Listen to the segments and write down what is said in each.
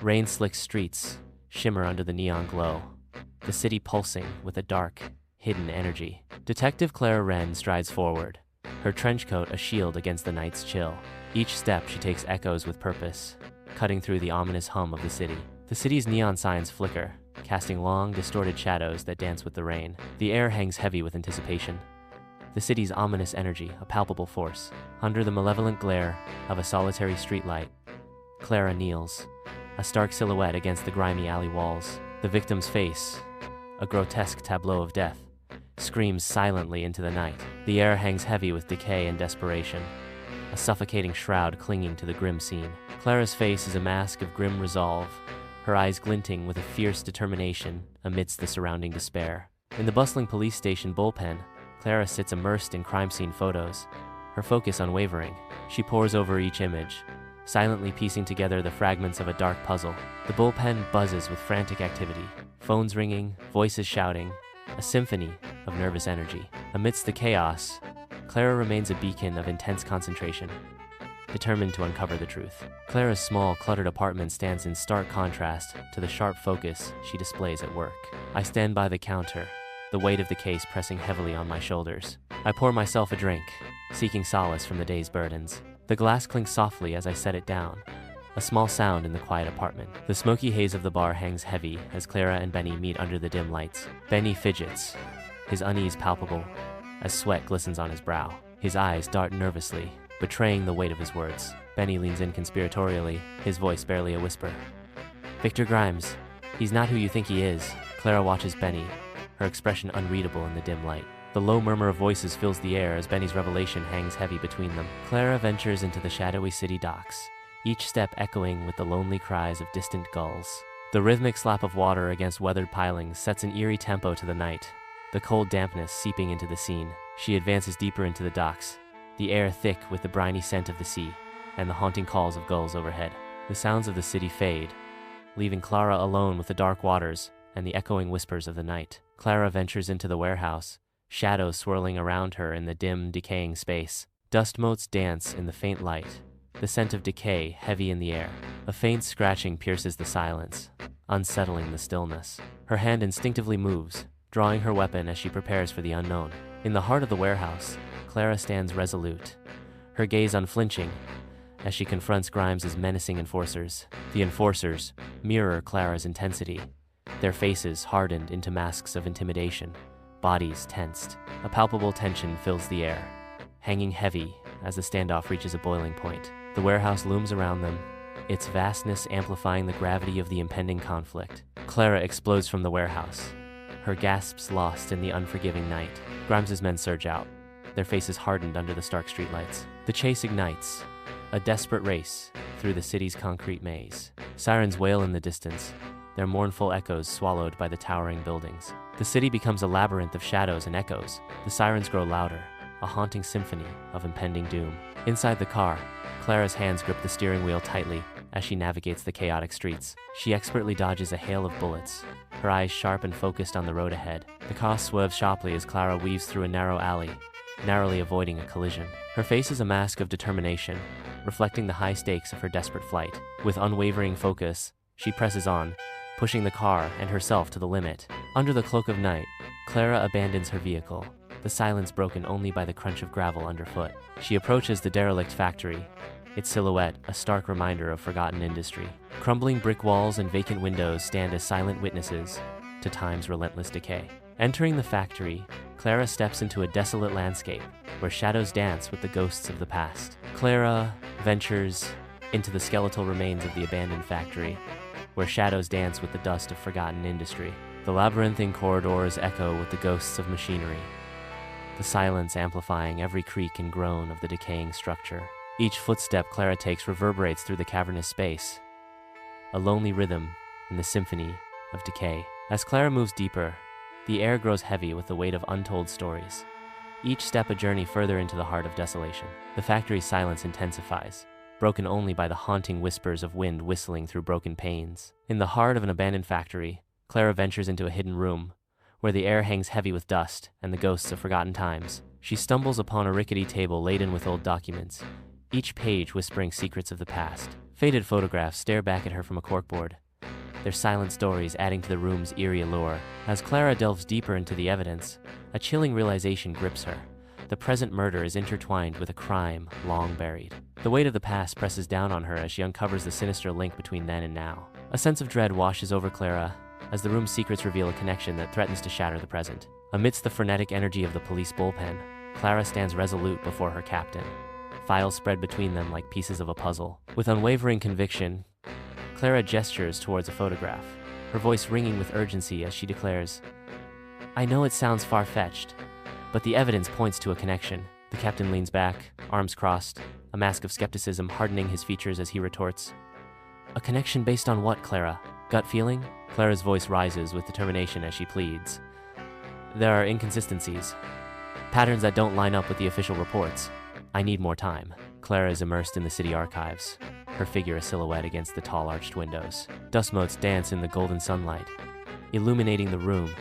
Rain-slicked streets shimmer under the neon glow, the city pulsing with a dark, hidden energy. Detective Clara Wren strides forward, her trench coat a shield against the night's chill. Each step she takes echoes with purpose, cutting through the ominous hum of the city. The city's neon signs flicker, casting long, distorted shadows that dance with the rain. The air hangs heavy with anticipation, the city's ominous energy a palpable force. Under the malevolent glare of a solitary streetlight, Clara kneels, a stark silhouette against the grimy alley walls. The victim's face, a grotesque tableau of death, screams silently into the night. The air hangs heavy with decay and desperation, a suffocating shroud clinging to the grim scene. Clara's face is a mask of grim resolve, her eyes glinting with a fierce determination amidst the surrounding despair. In the bustling police station bullpen, Clara sits immersed in crime scene photos, her focus unwavering. She pores over each image, silently piecing together the fragments of a dark puzzle. The bullpen buzzes with frantic activity, phones ringing, voices shouting, a symphony of nervous energy. Amidst the chaos, Clara remains a beacon of intense concentration, determined to uncover the truth. Clara's small, cluttered apartment stands in stark contrast to the sharp focus she displays at work. I stand by the counter, the weight of the case pressing heavily on my shoulders. I pour myself a drink, seeking solace from the day's burdens. The glass clinks softly as I set it down, a small sound in the quiet apartment. The smoky haze of the bar hangs heavy as Clara and Benny meet under the dim lights. Benny fidgets, his unease palpable, as sweat glistens on his brow. His eyes dart nervously, betraying the weight of his words. Benny leans in conspiratorially, his voice barely a whisper. "Victor Grimes, he's not who you think he is." Clara watches Benny, her expression unreadable in the dim light. The low murmur of voices fills the air as Benny's revelation hangs heavy between them. Clara ventures into the shadowy city docks, each step echoing with the lonely cries of distant gulls. The rhythmic slap of water against weathered pilings sets an eerie tempo to the night, the cold dampness seeping into the scene. She advances deeper into the docks, the air thick with the briny scent of the sea and the haunting calls of gulls overhead. The sounds of the city fade, leaving Clara alone with the dark waters and the echoing whispers of the night. Clara ventures into the warehouse, shadows swirling around her in the dim, decaying space. Dust motes dance in the faint light, the scent of decay heavy in the air. A faint scratching pierces the silence, unsettling the stillness. Her hand instinctively moves, drawing her weapon as she prepares for the unknown. In the heart of the warehouse, Clara stands resolute, her gaze unflinching as she confronts Grimes' menacing enforcers. The enforcers mirror Clara's intensity, their faces hardened into masks of intimidation, bodies tensed. A palpable tension fills the air, hanging heavy as the standoff reaches a boiling point. The warehouse looms around them, its vastness amplifying the gravity of the impending conflict. Clara explodes from the warehouse, her gasps lost in the unforgiving night. Grimes' men surge out, their faces hardened under the stark streetlights. The chase ignites, a desperate race through the city's concrete maze. Sirens wail in the distance, their mournful echoes swallowed by the towering buildings. The city becomes a labyrinth of shadows and echoes. The sirens grow louder, a haunting symphony of impending doom. Inside the car, Clara's hands grip the steering wheel tightly as she navigates the chaotic streets. She expertly dodges a hail of bullets, her eyes sharp and focused on the road ahead. The car swerves sharply as Clara weaves through a narrow alley, narrowly avoiding a collision. Her face is a mask of determination, reflecting the high stakes of her desperate flight. With unwavering focus, she presses on, pushing the car and herself to the limit. Under the cloak of night, Clara abandons her vehicle, the silence broken only by the crunch of gravel underfoot. She approaches the derelict factory, its silhouette a stark reminder of forgotten industry. Crumbling brick walls and vacant windows stand as silent witnesses to time's relentless decay. Entering the factory, Clara steps into a desolate landscape where shadows dance with the ghosts of the past. Clara ventures into the skeletal remains of the abandoned factory, where shadows dance with the dust of forgotten industry. The labyrinthine corridors echo with the ghosts of machinery, the silence amplifying every creak and groan of the decaying structure. Each footstep Clara takes reverberates through the cavernous space, a lonely rhythm in the symphony of decay. As Clara moves deeper, the air grows heavy with the weight of untold stories, each step a journey further into the heart of desolation. The factory's silence intensifies, broken only by the haunting whispers of wind whistling through broken panes. In the heart of an abandoned factory, Clara ventures into a hidden room, where the air hangs heavy with dust and the ghosts of forgotten times. She stumbles upon a rickety table laden with old documents, each page whispering secrets of the past. Faded photographs stare back at her from a corkboard, their silent stories adding to the room's eerie allure. As Clara delves deeper into the evidence, a chilling realization grips her. The present murder is intertwined with a crime long buried. The weight of the past presses down on her as she uncovers the sinister link between then and now. A sense of dread washes over Clara as the room's secrets reveal a connection that threatens to shatter the present. Amidst the frenetic energy of the police bullpen, Clara stands resolute before her captain. Files spread between them like pieces of a puzzle. With unwavering conviction, Clara gestures towards a photograph, her voice ringing with urgency as she declares, "I know it sounds far-fetched, but the evidence points to a connection." The captain leans back, arms crossed, a mask of skepticism hardening his features as he retorts, "A connection based on what, Clara? Gut feeling?" Clara's voice rises with determination as she pleads, "There are inconsistencies, patterns that don't line up with the official reports. I need more time." Clara is immersed in the city archives, her figure a silhouette against the tall arched windows. Dust motes dance in the golden sunlight, illuminating the room,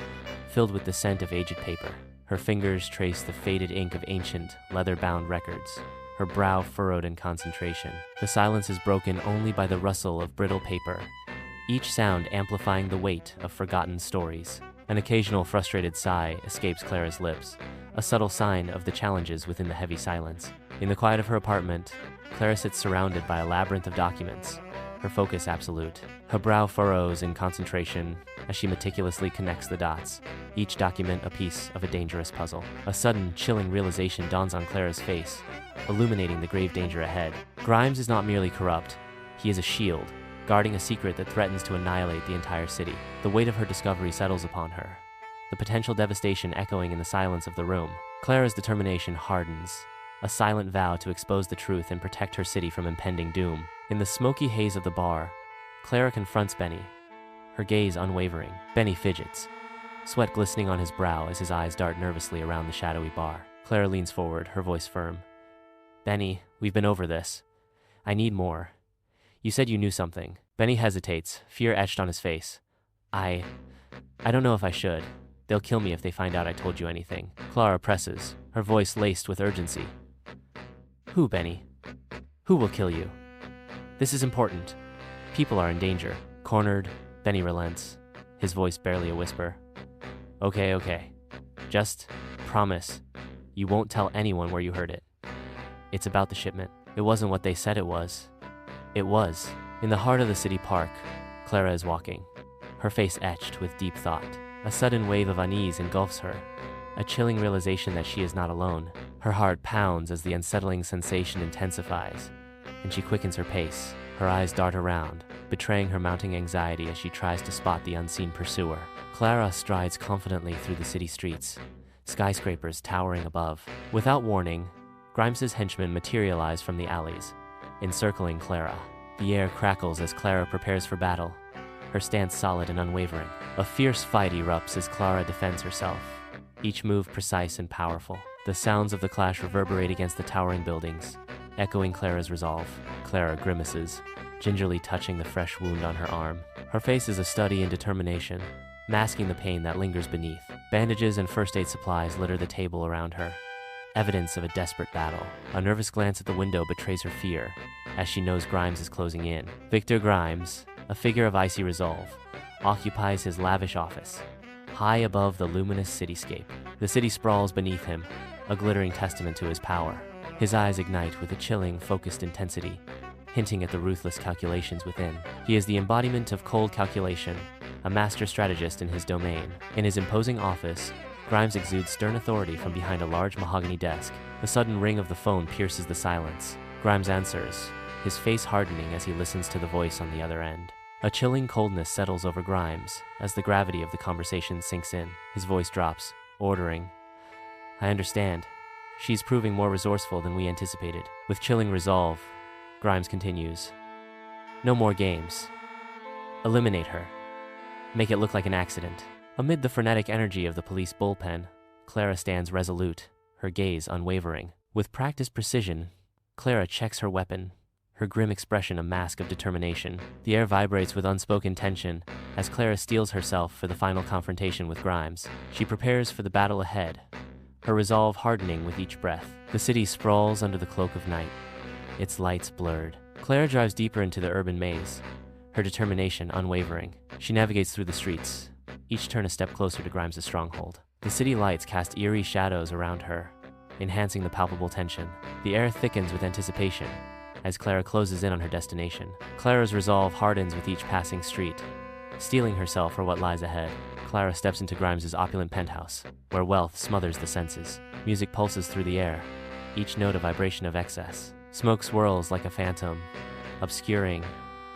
filled with the scent of aged paper. Her fingers trace the faded ink of ancient, leather-bound records, her brow furrowed in concentration. The silence is broken only by the rustle of brittle paper, each sound amplifying the weight of forgotten stories. An occasional frustrated sigh escapes Clara's lips, a subtle sign of the challenges within the heavy silence. In the quiet of her apartment, Clara sits surrounded by a labyrinth of documents, her focus absolute. Her brow furrows in concentration as she meticulously connects the dots, each document a piece of a dangerous puzzle. A sudden, chilling realization dawns on Clara's face, illuminating the grave danger ahead. Grimes is not merely corrupt, he is a shield, guarding a secret that threatens to annihilate the entire city. The weight of her discovery settles upon her, the potential devastation echoing in the silence of the room. Clara's determination hardens, a silent vow to expose the truth and protect her city from impending doom. In the smoky haze of the bar, Clara confronts Benny, her gaze unwavering. Benny fidgets, sweat glistening on his brow as his eyes dart nervously around the shadowy bar. Clara leans forward, her voice firm. "Benny, we've been over this. I need more. You said you knew something." Benny hesitates, fear etched on his face. I don't know if I should. They'll kill me if they find out I told you anything." Clara presses, her voice laced with urgency. "Who, Benny? Who will kill you? This is important. People are in danger." Cornered, Benny relents, his voice barely a whisper. Okay. Just promise you won't tell anyone where you heard it. It's about the shipment." It wasn't what they said it was. It was. In the heart of the city park, Clara is walking, her face etched with deep thought. A sudden wave of unease engulfs her, a chilling realization that she is not alone. Her heart pounds as the unsettling sensation intensifies, and she quickens her pace. Her eyes dart around, betraying her mounting anxiety as she tries to spot the unseen pursuer. Clara strides confidently through the city streets, skyscrapers towering above. Without warning, Grimes's henchmen materialize from the alleys, encircling Clara. The air crackles as Clara prepares for battle, her stance solid and unwavering. A fierce fight erupts as Clara defends herself, each move precise and powerful. The sounds of the clash reverberate against the towering buildings, echoing Clara's resolve. Clara grimaces, gingerly touching the fresh wound on her arm. Her face is a study in determination, masking the pain that lingers beneath. Bandages and first aid supplies litter the table around her, evidence of a desperate battle. A nervous glance at the window betrays her fear, as she knows Grimes is closing in. Victor Grimes, a figure of icy resolve, occupies his lavish office, high above the luminous cityscape. The city sprawls beneath him, a glittering testament to his power. His eyes ignite with a chilling, focused intensity, hinting at the ruthless calculations within. He is the embodiment of cold calculation, a master strategist in his domain. In his imposing office, Grimes exudes stern authority from behind a large mahogany desk. The sudden ring of the phone pierces the silence. Grimes answers, his face hardening as he listens to the voice on the other end. A chilling coldness settles over Grimes as the gravity of the conversation sinks in. His voice drops, ordering, "I understand. She's proving more resourceful than we anticipated." With chilling resolve, Grimes continues, "No more games. Eliminate her. Make it look like an accident." Amid the frenetic energy of the police bullpen, Clara stands resolute, her gaze unwavering. With practiced precision, Clara checks her weapon, her grim expression a mask of determination. The air vibrates with unspoken tension as Clara steels herself for the final confrontation with Grimes. She prepares for the battle ahead, her resolve hardening with each breath. The city sprawls under the cloak of night, its lights blurred, Clara drives deeper into the urban maze, her determination unwavering. She navigates through the streets, each turn a step closer to Grimes' stronghold. The city lights cast eerie shadows around her, enhancing the palpable tension. The air thickens with anticipation as Clara closes in on her destination. Clara's resolve hardens with each passing street, steeling herself for what lies ahead. Clara steps into Grimes' opulent penthouse, where wealth smothers the senses. Music pulses through the air, each note a vibration of excess. Smoke swirls like a phantom, obscuring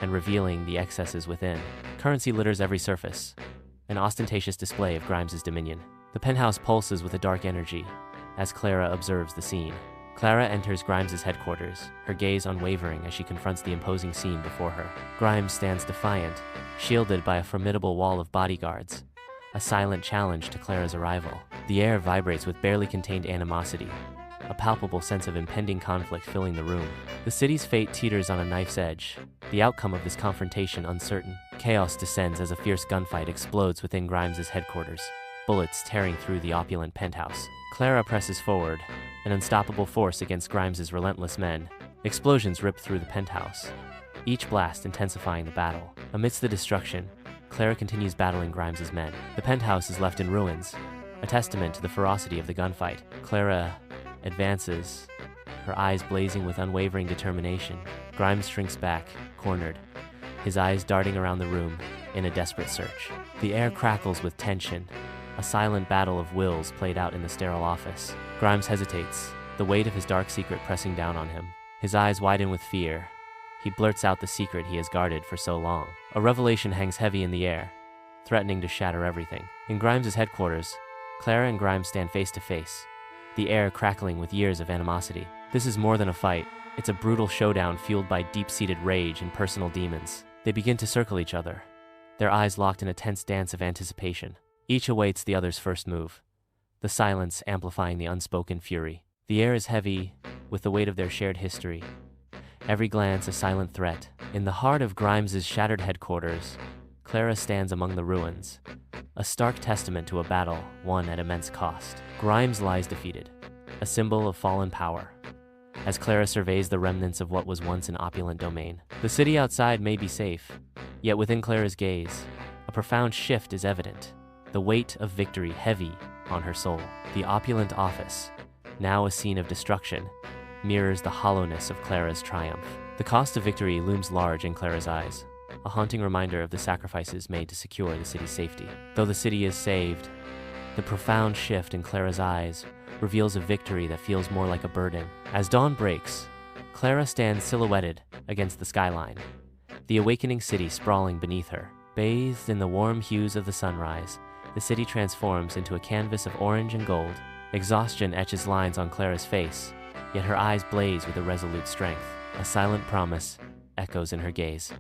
and revealing the excesses within. Currency litters every surface, an ostentatious display of Grimes' dominion. The penthouse pulses with a dark energy as Clara observes the scene. Clara enters Grimes' headquarters, her gaze unwavering as she confronts the imposing scene before her. Grimes stands defiant, shielded by a formidable wall of bodyguards, a silent challenge to Clara's arrival. The air vibrates with barely contained animosity, a palpable sense of impending conflict filling the room. The city's fate teeters on a knife's edge, the outcome of this confrontation uncertain. Chaos descends as a fierce gunfight explodes within Grimes' headquarters, bullets tearing through the opulent penthouse. Clara presses forward, an unstoppable force against Grimes' relentless men. Explosions rip through the penthouse, each blast intensifying the battle. Amidst the destruction, Clara continues battling Grimes' men. The penthouse is left in ruins, a testament to the ferocity of the gunfight. Clara advances, her eyes blazing with unwavering determination. Grimes shrinks back, cornered, his eyes darting around the room in a desperate search. The air crackles with tension, a silent battle of wills played out in the sterile office. Grimes hesitates, the weight of his dark secret pressing down on him. His eyes widen with fear. He blurts out the secret he has guarded for so long. A revelation hangs heavy in the air, threatening to shatter everything. In Grimes' headquarters, Clara and Grimes stand face to face, the air crackling with years of animosity. This is more than a fight. It's a brutal showdown fueled by deep-seated rage and personal demons. They begin to circle each other, their eyes locked in a tense dance of anticipation. Each awaits the other's first move, the silence amplifying the unspoken fury. The air is heavy with the weight of their shared history, every glance a silent threat. In the heart of Grimes' shattered headquarters, Clara stands among the ruins, a stark testament to a battle won at immense cost. Grimes lies defeated, a symbol of fallen power, as Clara surveys the remnants of what was once an opulent domain. The city outside may be safe, yet within Clara's gaze, a profound shift is evident, the weight of victory heavy on her soul. The opulent office, now a scene of destruction, mirrors the hollowness of Clara's triumph. The cost of victory looms large in Clara's eyes, a haunting reminder of the sacrifices made to secure the city's safety. Though the city is saved, the profound shift in Clara's eyes reveals a victory that feels more like a burden. As dawn breaks, Clara stands silhouetted against the skyline, the awakening city sprawling beneath her. Bathed in the warm hues of the sunrise, the city transforms into a canvas of orange and gold. Exhaustion etches lines on Clara's face, yet her eyes blaze with a resolute strength. A silent promise echoes in her gaze,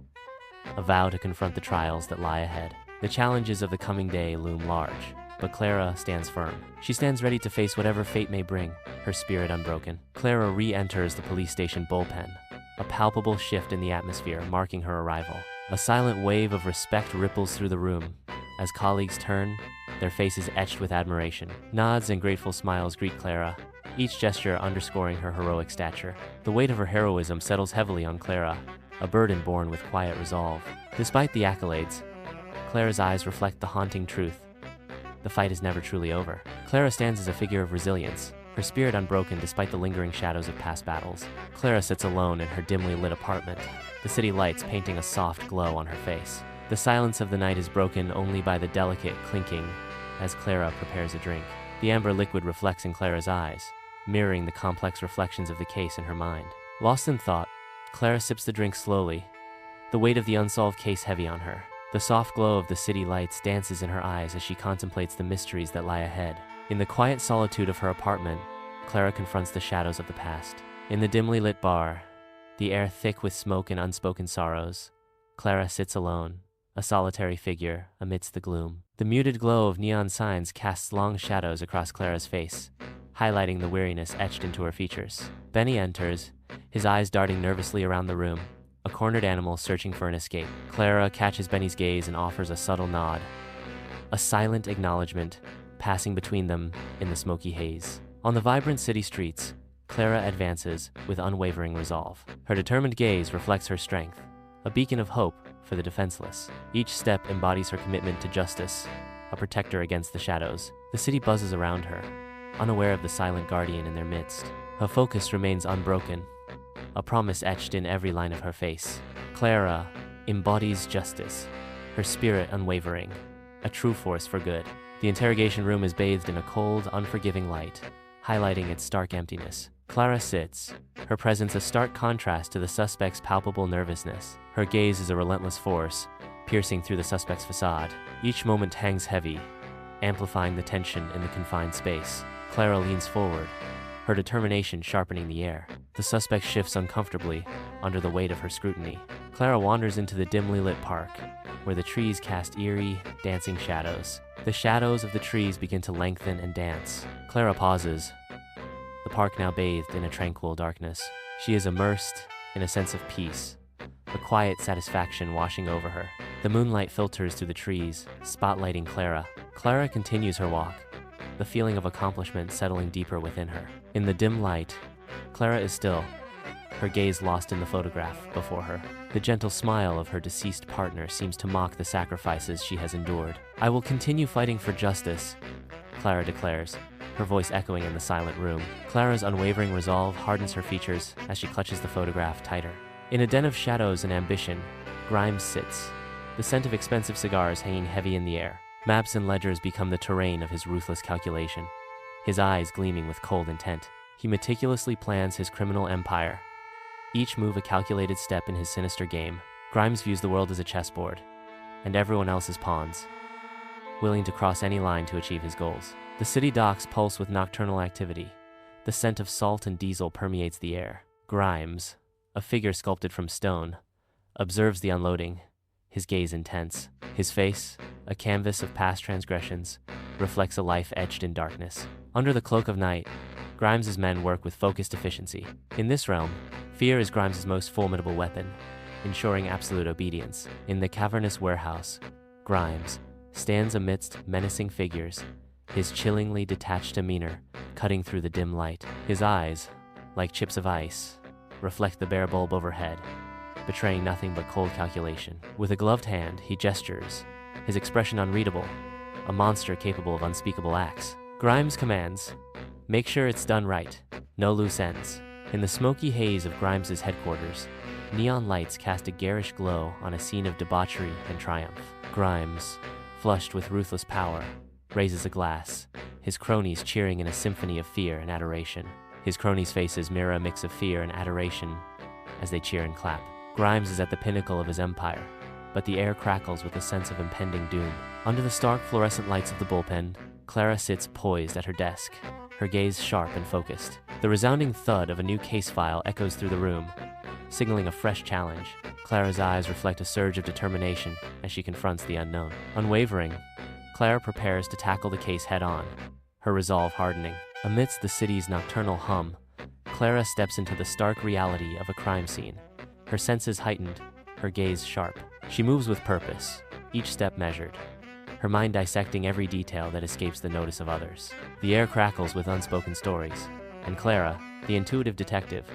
a vow to confront the trials that lie ahead. The challenges of the coming day loom large, but Clara stands firm. She stands ready to face whatever fate may bring, her spirit unbroken. Clara re-enters the police station bullpen, a palpable shift in the atmosphere marking her arrival. A silent wave of respect ripples through the room as colleagues turn, their faces etched with admiration. Nods and grateful smiles greet Clara, each gesture underscoring her heroic stature. The weight of her heroism settles heavily on Clara, a burden borne with quiet resolve. Despite the accolades, Clara's eyes reflect the haunting truth. The fight is never truly over. Clara stands as a figure of resilience, her spirit unbroken despite the lingering shadows of past battles. Clara sits alone in her dimly lit apartment, the city lights painting a soft glow on her face. The silence of the night is broken only by the delicate clinking as Clara prepares a drink. The amber liquid reflects in Clara's eyes, mirroring the complex reflections of the case in her mind. Lost in thought, Clara sips the drink slowly, the weight of the unsolved case heavy on her. The soft glow of the city lights dances in her eyes as she contemplates the mysteries that lie ahead. In the quiet solitude of her apartment, Clara confronts the shadows of the past. In the dimly lit bar, the air thick with smoke and unspoken sorrows, Clara sits alone, a solitary figure amidst the gloom. The muted glow of neon signs casts long shadows across Clara's face, highlighting the weariness etched into her features. Benny enters, his eyes darting nervously around the room, a cornered animal searching for an escape. Clara catches Benny's gaze and offers a subtle nod, a silent acknowledgement passing between them in the smoky haze. On the vibrant city streets, Clara advances with unwavering resolve. Her determined gaze reflects her strength, a beacon of hope for the defenseless. Each step embodies her commitment to justice, a protector against the shadows. The city buzzes around her, unaware of the silent guardian in their midst. Her focus remains unbroken, a promise etched in every line of her face. Clara embodies justice, her spirit unwavering, a true force for good. The interrogation room is bathed in a cold, unforgiving light, highlighting its stark emptiness. Clara sits, her presence a stark contrast to the suspect's palpable nervousness. Her gaze is a relentless force, piercing through the suspect's facade. Each moment hangs heavy, amplifying the tension in the confined space. Clara leans forward, her determination sharpening the air. The suspect shifts uncomfortably under the weight of her scrutiny. Clara wanders into the dimly lit park, where the trees cast eerie, dancing shadows. The shadows of the trees begin to lengthen and dance. Clara pauses, the park now bathed in a tranquil darkness. She is immersed in a sense of peace, a quiet satisfaction washing over her. The moonlight filters through the trees, spotlighting Clara. Clara continues her walk, the feeling of accomplishment settling deeper within her. In the dim light, Clara is still, her gaze lost in the photograph before her. The gentle smile of her deceased partner seems to mock the sacrifices she has endured. "I will continue fighting for justice," Clara declares, her voice echoing in the silent room. Clara's unwavering resolve hardens her features as she clutches the photograph tighter. In a den of shadows and ambition, Grimes sits, the scent of expensive cigars hanging heavy in the air. Maps and ledgers become the terrain of his ruthless calculation, his eyes gleaming with cold intent. He meticulously plans his criminal empire, each move a calculated step in his sinister game. Grimes views the world as a chessboard, and everyone else as pawns, willing to cross any line to achieve his goals. The city docks pulse with nocturnal activity. The scent of salt and diesel permeates the air. Grimes, a figure sculpted from stone, observes the unloading, his gaze intense. His face, a canvas of past transgressions, reflects a life etched in darkness. Under the cloak of night, Grimes's men work with focused efficiency. In this realm, fear is Grimes's most formidable weapon, ensuring absolute obedience. In the cavernous warehouse, Grimes stands amidst menacing figures, his chillingly detached demeanor cutting through the dim light. His eyes, like chips of ice, reflect the bare bulb overhead, betraying nothing but cold calculation. With a gloved hand, he gestures, his expression unreadable, a monster capable of unspeakable acts. Grimes commands, "Make sure it's done right, no loose ends." In the smoky haze of Grimes's headquarters, neon lights cast a garish glow on a scene of debauchery and triumph. Grimes, flushed with ruthless power, raises a glass, his cronies cheering in a symphony of fear and adoration. His cronies' faces mirror a mix of fear and adoration as they cheer and clap. Grimes is at the pinnacle of his empire, but the air crackles with a sense of impending doom. Under the stark fluorescent lights of the bullpen, Clara sits poised at her desk, her gaze sharp and focused. The resounding thud of a new case file echoes through the room, signaling a fresh challenge. Clara's eyes reflect a surge of determination as she confronts the unknown. Unwavering, Clara prepares to tackle the case head-on, her resolve hardening. Amidst the city's nocturnal hum, Clara steps into the stark reality of a crime scene. Her senses heightened, her gaze sharp. She moves with purpose, each step measured, her mind dissecting every detail that escapes the notice of others. The air crackles with unspoken stories, and Clara, the intuitive detective,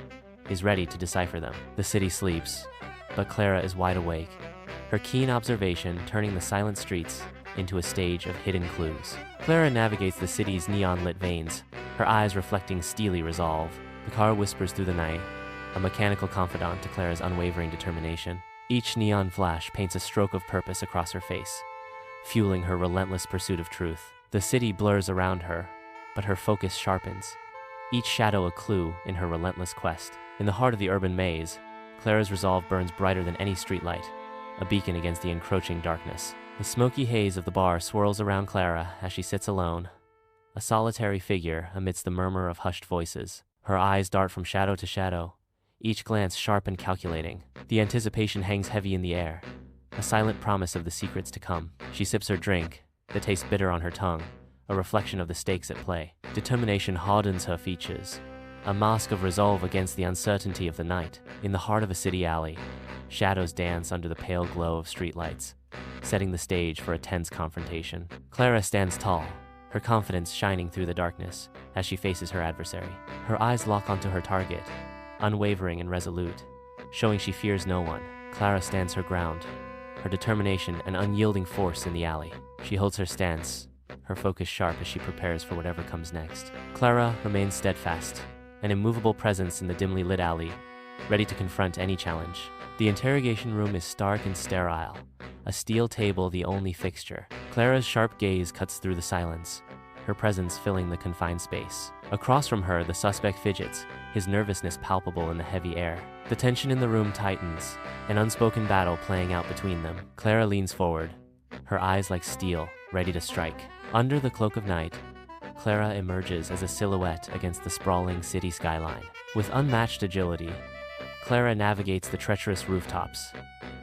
is ready to decipher them. The city sleeps, but Clara is wide awake, her keen observation turning the silent streets into a stage of hidden clues. Clara navigates the city's neon-lit veins, her eyes reflecting steely resolve. The car whispers through the night, a mechanical confidant to Clara's unwavering determination. Each neon flash paints a stroke of purpose across her face, fueling her relentless pursuit of truth. The city blurs around her, but her focus sharpens, each shadow a clue in her relentless quest. In the heart of the urban maze, Clara's resolve burns brighter than any streetlight, a beacon against the encroaching darkness. The smoky haze of the bar swirls around Clara as she sits alone, a solitary figure amidst the murmur of hushed voices. Her eyes dart from shadow to shadow, each glance sharp and calculating. The anticipation hangs heavy in the air, a silent promise of the secrets to come. She sips her drink, the taste bitter on her tongue, a reflection of the stakes at play. Determination hardens her features, a mask of resolve against the uncertainty of the night. In the heart of a city alley, shadows dance under the pale glow of streetlights, setting the stage for a tense confrontation. Clara stands tall, her confidence shining through the darkness as she faces her adversary. Her eyes lock onto her target, unwavering and resolute, showing she fears no one. Clara stands her ground, her determination an unyielding force in the alley. She holds her stance, her focus sharp as she prepares for whatever comes next. Clara remains steadfast, an immovable presence in the dimly lit alley, ready to confront any challenge. The interrogation room is stark and sterile, a steel table the only fixture. Clara's sharp gaze cuts through the silence, her presence filling the confined space. Across from her, the suspect fidgets, his nervousness palpable in the heavy air. The tension in the room tightens, an unspoken battle playing out between them. Clara leans forward, her eyes like steel, ready to strike. Under the cloak of night, Clara emerges as a silhouette against the sprawling city skyline. With unmatched agility, Clara navigates the treacherous rooftops,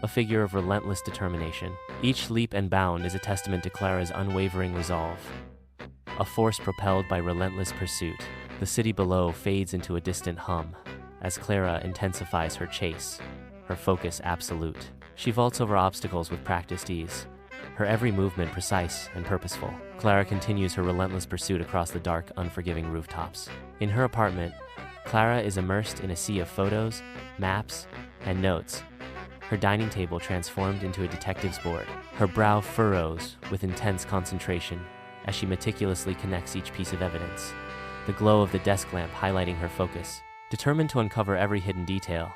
a figure of relentless determination. Each leap and bound is a testament to Clara's unwavering resolve, a force propelled by relentless pursuit. The city below fades into a distant hum as Clara intensifies her chase, her focus absolute. She vaults over obstacles with practiced ease, her every movement precise and purposeful. Clara continues her relentless pursuit across the dark, unforgiving rooftops. In her apartment, Clara is immersed in a sea of photos, maps, and notes, her dining table transformed into a detective's board. Her brow furrows with intense concentration as she meticulously connects each piece of evidence, the glow of the desk lamp highlighting her focus. Determined to uncover every hidden detail,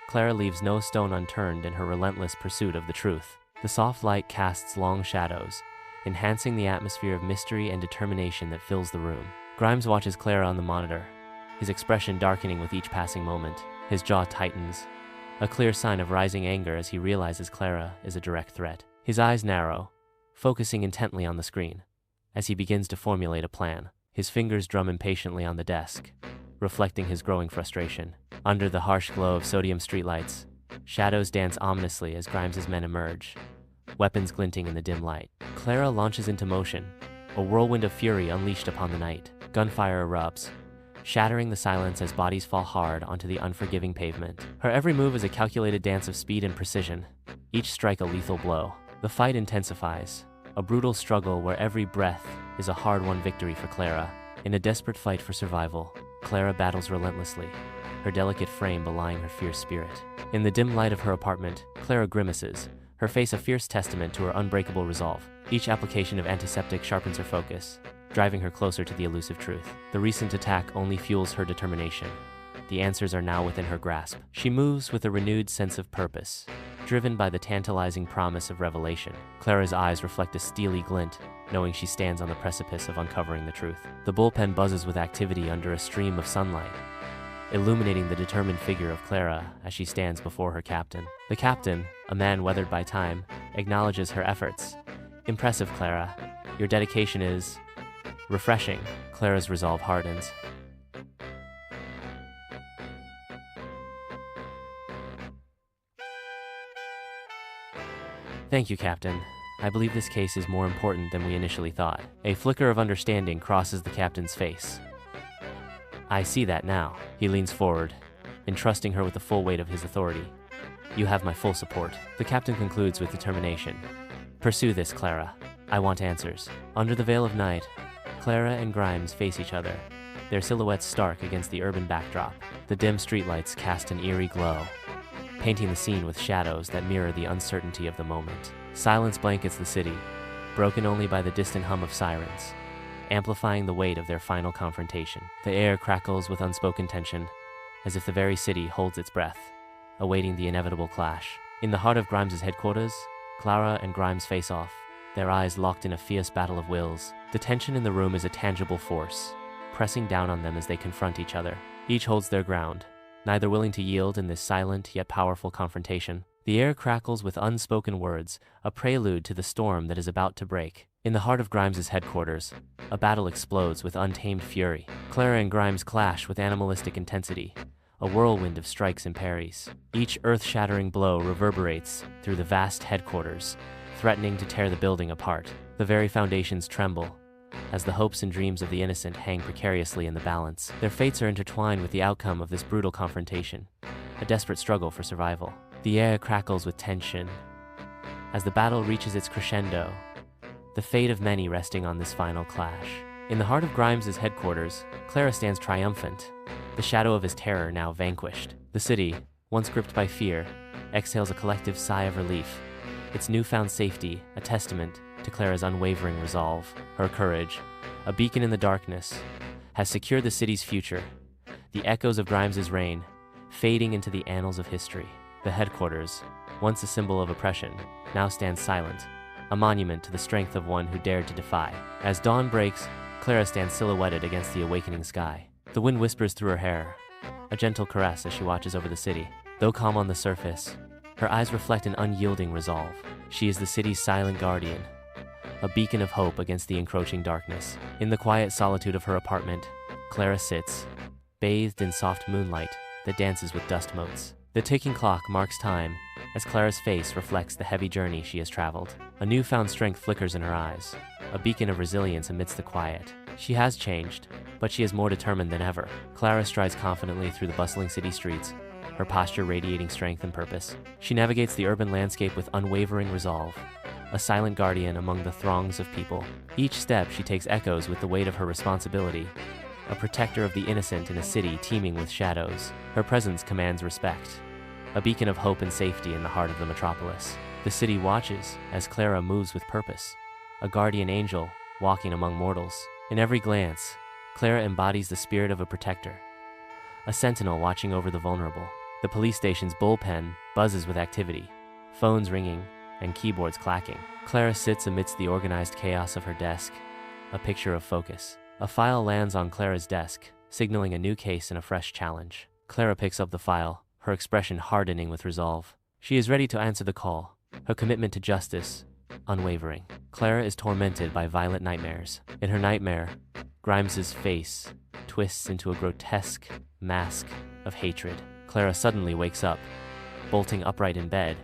Clara leaves no stone unturned in her relentless pursuit of the truth. The soft light casts long shadows, enhancing the atmosphere of mystery and determination that fills the room. Grimes watches Clara on the monitor, his expression darkening with each passing moment. His jaw tightens, a clear sign of rising anger as he realizes Clara is a direct threat. His eyes narrow, focusing intently on the screen. As he begins to formulate a plan, his fingers drum impatiently on the desk, reflecting his growing frustration. Under the harsh glow of sodium streetlights, shadows dance ominously as Grimes's men emerge, weapons glinting in the dim light. Clara launches into motion, a whirlwind of fury unleashed upon the night. Gunfire erupts, shattering the silence as bodies fall hard onto the unforgiving pavement. Her every move is a calculated dance of speed and precision, each strike a lethal blow. The fight intensifies, a brutal struggle where every breath is a hard-won victory for Clara. In a desperate fight for survival, Clara battles relentlessly, her delicate frame belying her fierce spirit. In the dim light of her apartment, Clara grimaces, her face a fierce testament to her unbreakable resolve. Each application of antiseptic sharpens her focus, driving her closer to the elusive truth. The recent attack only fuels her determination. The answers are now within her grasp. She moves with a renewed sense of purpose, driven by the tantalizing promise of revelation. Clara's eyes reflect a steely glint, knowing she stands on the precipice of uncovering the truth. The bullpen buzzes with activity under a stream of sunlight, illuminating the determined figure of Clara as she stands before her captain. The captain, a man weathered by time, acknowledges her efforts. "Impressive, Clara. Your dedication is refreshing." Clara's resolve hardens. "Thank you, Captain. I believe this case is more important than we initially thought." A flicker of understanding crosses the captain's face. "I see that now." He leans forward, entrusting her with the full weight of his authority. "You have my full support." The captain concludes with determination. "Pursue this, Clara. I want answers." Under the veil of night, Clara and Grimes face each other, their silhouettes stark against the urban backdrop. The dim streetlights cast an eerie glow, painting the scene with shadows that mirror the uncertainty of the moment. Silence blankets the city, broken only by the distant hum of sirens, amplifying the weight of their final confrontation. The air crackles with unspoken tension, as if the very city holds its breath, awaiting the inevitable clash. In the heart of Grimes's headquarters, Clara and Grimes face off, their eyes locked in a fierce battle of wills. The tension in the room is a tangible force, pressing down on them as they confront each other. Each holds their ground, neither willing to yield in this silent yet powerful confrontation. The air crackles with unspoken words, a prelude to the storm that is about to break. In the heart of Grimes's headquarters, a battle explodes with untamed fury. Clara and Grimes clash with animalistic intensity, a whirlwind of strikes and parries. Each earth-shattering blow reverberates through the vast headquarters, threatening to tear the building apart. The very foundations tremble, as the hopes and dreams of the innocent hang precariously in the balance. Their fates are intertwined with the outcome of this brutal confrontation, a desperate struggle for survival. The air crackles with tension. As the battle reaches its crescendo, the fate of many resting on this final clash. In the heart of Grimes' headquarters, Clara stands triumphant, the shadow of his terror now vanquished. The city, once gripped by fear, exhales a collective sigh of relief, its newfound safety a testament to Clara's unwavering resolve. Her courage, a beacon in the darkness, has secured the city's future, the echoes of Grimes' reign fading into the annals of history. The headquarters, once a symbol of oppression, now stands silent, a monument to the strength of one who dared to defy. As dawn breaks, Clara stands silhouetted against the awakening sky. The wind whispers through her hair, a gentle caress as she watches over the city. Though calm on the surface, her eyes reflect an unyielding resolve. She is the city's silent guardian, a beacon of hope against the encroaching darkness. In the quiet solitude of her apartment, Clara sits, bathed in soft moonlight that dances with dust motes. The ticking clock marks time as Clara's face reflects the heavy journey she has traveled. A newfound strength flickers in her eyes, a beacon of resilience amidst the quiet. She has changed, but she is more determined than ever. Clara strides confidently through the bustling city streets, her posture radiating strength and purpose. She navigates the urban landscape with unwavering resolve, a silent guardian among the throngs of people. Each step she takes echoes with the weight of her responsibility, a protector of the innocent in a city teeming with shadows. Her presence commands respect, a beacon of hope and safety in the heart of the metropolis. The city watches as Clara moves with purpose, a guardian angel walking among mortals. In every glance, Clara embodies the spirit of a protector, a sentinel watching over the vulnerable. The police station's bullpen buzzes with activity, phones ringing and keyboards clacking. Clara sits amidst the organized chaos of her desk, a picture of focus. A file lands on Clara's desk, signaling a new case and a fresh challenge. Clara picks up the file, her expression hardening with resolve. She is ready to answer the call, her commitment to justice unwavering. Clara is tormented by violent nightmares. In her nightmare, Grimes' face twists into a grotesque mask of hatred. Clara suddenly wakes up, bolting upright in bed,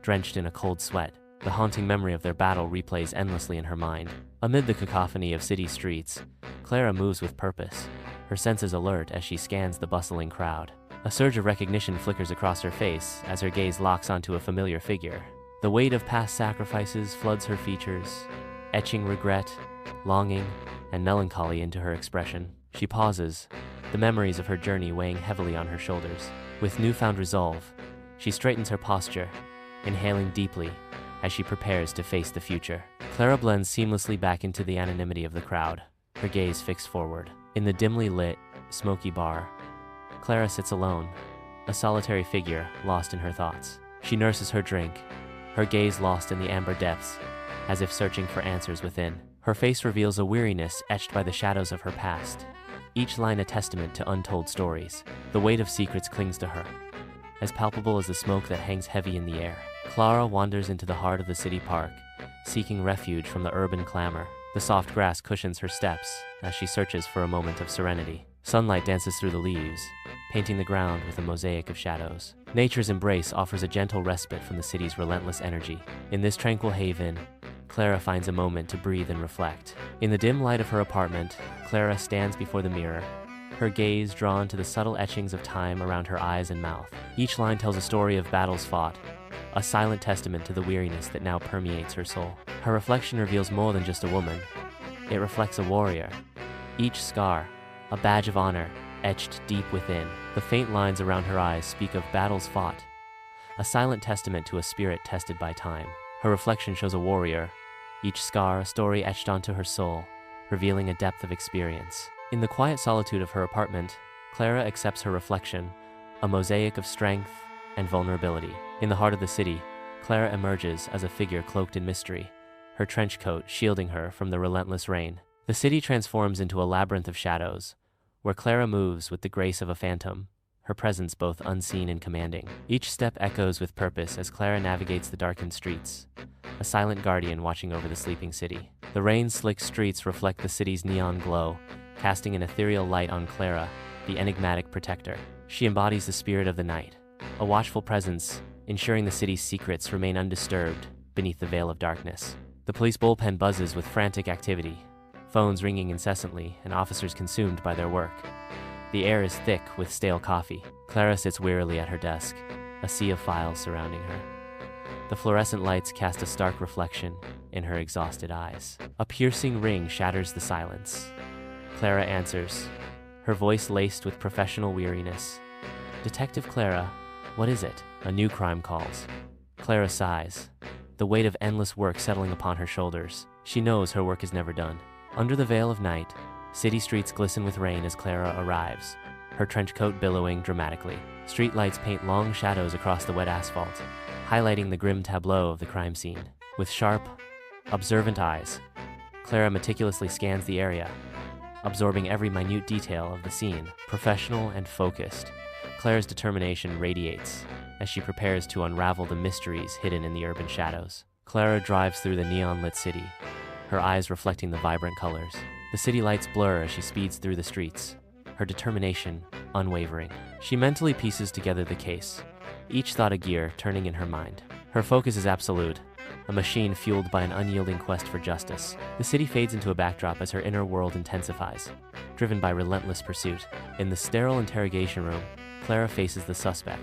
drenched in a cold sweat. The haunting memory of their battle replays endlessly in her mind. Amid the cacophony of city streets, Clara moves with purpose, her senses alert as she scans the bustling crowd. A surge of recognition flickers across her face as her gaze locks onto a familiar figure. The weight of past sacrifices floods her features, etching regret, longing, and melancholy into her expression. She pauses, the memories of her journey weighing heavily on her shoulders. With newfound resolve, she straightens her posture, inhaling deeply as she prepares to face the future. Clara blends seamlessly back into the anonymity of the crowd, her gaze fixed forward. In the dimly lit, smoky bar, Clara sits alone, a solitary figure lost in her thoughts. She nurses her drink, her gaze lost in the amber depths, as if searching for answers within. Her face reveals a weariness etched by the shadows of her past, each line a testament to untold stories. The weight of secrets clings to her, as palpable as the smoke that hangs heavy in the air. Clara wanders into the heart of the city park, seeking refuge from the urban clamor. The soft grass cushions her steps as she searches for a moment of serenity. Sunlight dances through the leaves, painting the ground with a mosaic of shadows. Nature's embrace offers a gentle respite from the city's relentless energy. In this tranquil haven, Clara finds a moment to breathe and reflect. In the dim light of her apartment, Clara stands before the mirror, her gaze drawn to the subtle etchings of time around her eyes and mouth. Each line tells a story of battles fought, a silent testament to the weariness that now permeates her soul. Her reflection reveals more than just a woman. It reflects a warrior, each scar a badge of honor etched deep within. The faint lines around her eyes speak of battles fought, a silent testament to a spirit tested by time. Her reflection shows a warrior, each scar a story etched onto her soul, revealing a depth of experience. In the quiet solitude of her apartment, Clara accepts her reflection, a mosaic of strength and vulnerability. In the heart of the city, Clara emerges as a figure cloaked in mystery, her trench coat shielding her from the relentless rain. The city transforms into a labyrinth of shadows, where Clara moves with the grace of a phantom, her presence both unseen and commanding. Each step echoes with purpose as Clara navigates the darkened streets, a silent guardian watching over the sleeping city. The rain-slicked streets reflect the city's neon glow, casting an ethereal light on Clara, the enigmatic protector. She embodies the spirit of the night, a watchful presence, ensuring the city's secrets remain undisturbed beneath the veil of darkness. The police bullpen buzzes with frantic activity, phones ringing incessantly and officers consumed by their work. The air is thick with stale coffee. Clara sits wearily at her desk, a sea of files surrounding her. The fluorescent lights cast a stark reflection in her exhausted eyes. A piercing ring shatters the silence. Clara answers, her voice laced with professional weariness. "Detective Clara, what is it?" A new crime calls. Clara sighs, the weight of endless work settling upon her shoulders. She knows her work is never done. Under the veil of night, city streets glisten with rain as Clara arrives, her trench coat billowing dramatically. Street lights paint long shadows across the wet asphalt, highlighting the grim tableau of the crime scene. With sharp, observant eyes, Clara meticulously scans the area, absorbing every minute detail of the scene. Professional and focused, Clara's determination radiates as she prepares to unravel the mysteries hidden in the urban shadows. Clara drives through the neon-lit city, her eyes reflecting the vibrant colors. The city lights blur as she speeds through the streets, her determination unwavering. She mentally pieces together the case, each thought a gear turning in her mind. Her focus is absolute, a machine fueled by an unyielding quest for justice. The city fades into a backdrop as her inner world intensifies, driven by relentless pursuit. In the sterile interrogation room, Clara faces the suspect,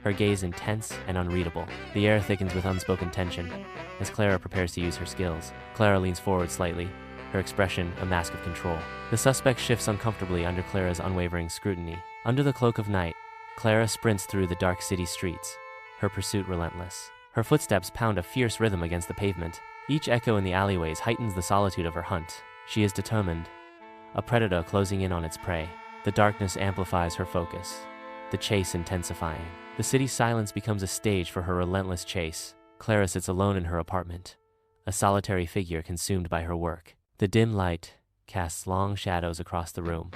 her gaze intense and unreadable. The air thickens with unspoken tension as Clara prepares to use her skills. Clara leans forward slightly, her expression a mask of control. The suspect shifts uncomfortably under Clara's unwavering scrutiny. Under the cloak of night, Clara sprints through the dark city streets, her pursuit relentless. Her footsteps pound a fierce rhythm against the pavement. Each echo in the alleyways heightens the solitude of her hunt. She is determined, a predator closing in on its prey. The darkness amplifies her focus, the chase intensifying. The city's silence becomes a stage for her relentless chase. Clara sits alone in her apartment, a solitary figure consumed by her work. The dim light casts long shadows across the room,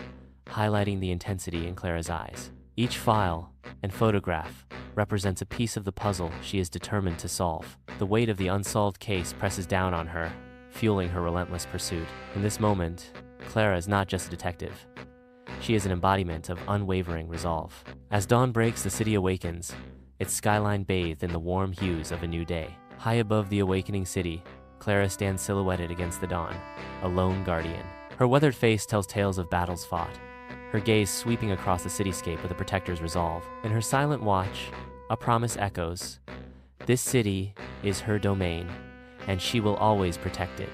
highlighting the intensity in Clara's eyes. Each file and photograph represents a piece of the puzzle she is determined to solve. The weight of the unsolved case presses down on her, fueling her relentless pursuit. In this moment, Clara is not just a detective. She is an embodiment of unwavering resolve. As dawn breaks, the city awakens, its skyline bathed in the warm hues of a new day. High above the awakening city, Clara stands silhouetted against the dawn, a lone guardian. Her weathered face tells tales of battles fought, her gaze sweeping across the cityscape with a protector's resolve. In her silent watch, a promise echoes, this city is her domain, and she will always protect it.